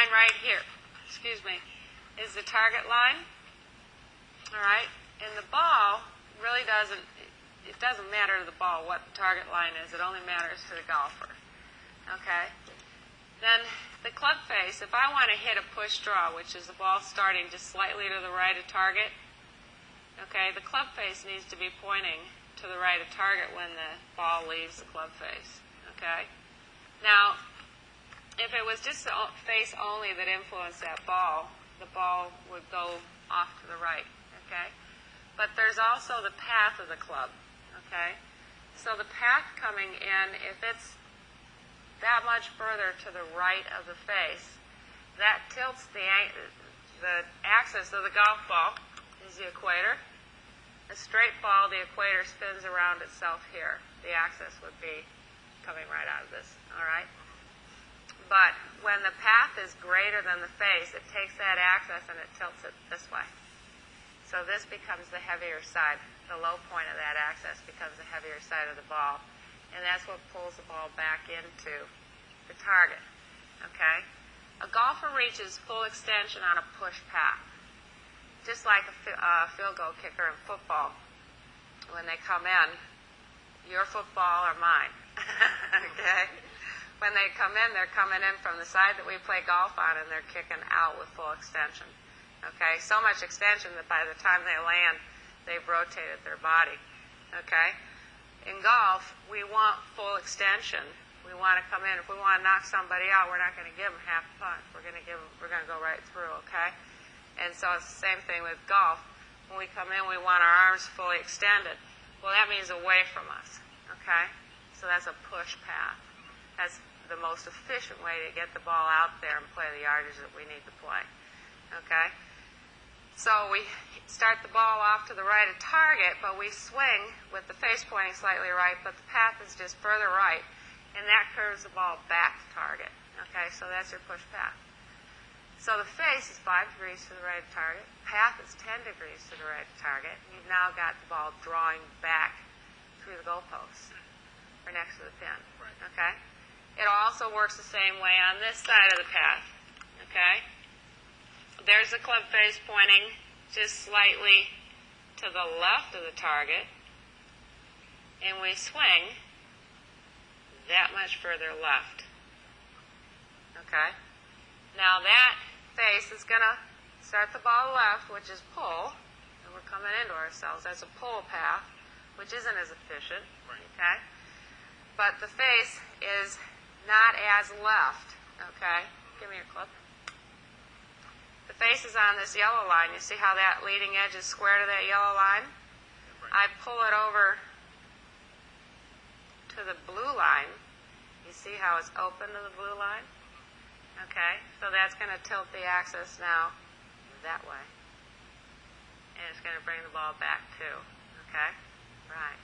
line right here, excuse me, is the target line. All right? And the ball really doesn't, it doesn't matter to the ball what the target line is. It only matters to the golfer. Okay? Then the club face, if I want to hit a push draw, which is the ball starting just slightly to the right of target, okay, the club face needs to be pointing to the right of target when the ball leaves the club face. Okay? Now, if it was just the face only that influenced that ball, the ball would go off to the right. Okay? But there's also the path of the club. Okay? So the path coming in, if it's that much further to the right of the face, that tilts the axis of the golf ball is the equator. A straight ball, the equator spins around itself here. The axis would be coming right out of this. All right? But when the path is greater than the face, it takes that axis and it tilts it this way. So this becomes the heavier side. The low point of that axis becomes the heavier side of the ball. And that's what pulls the ball back into the target. Okay? A golfer reaches full extension on a push path. Just like a field goal kicker in football. When they come in, your football or mine. Okay? When they come in, they're coming in from the side that we play golf on, and they're kicking out with full extension. Okay? So much extension that by the time they land, they've rotated their body. Okay? In golf, we want full extension. We want to come in. If we want to knock somebody out, we're not going to give them half a punch. We're going to go right through, okay? And so it's the same thing with golf. When we come in, we want our arms fully extended. Well, that means away from us, okay? So that's a push path. That's the most efficient way to get the ball out there and play the yardage that we need to play, okay? So we start the ball off to the right of target, but we swing with the face pointing slightly right, but the path is just further right, and that curves the ball back to target. Okay, so that's your push path. So the face is 5 degrees to the right of target. Path is 10 degrees to the right of target. You've now got the ball drawing back through the goalpost or next to the pin. Okay? It also works the same way on this side of the path. Okay? There's the club face pointing just slightly to the left of the target, and we swing that much further left. Okay? Now that face is going to start the ball left, which is pull, and we're coming into ourselves. That's a pull path, which isn't as efficient. Okay? But the face is not as left. Okay? Give me your clip. The face is on this yellow line. You see how that leading edge is square to that yellow line? I pull it over to the blue line. You see how it's open to the blue line? Okay, so that's going to tilt the axis now that way. And it's going to bring the ball back too. Okay? Right.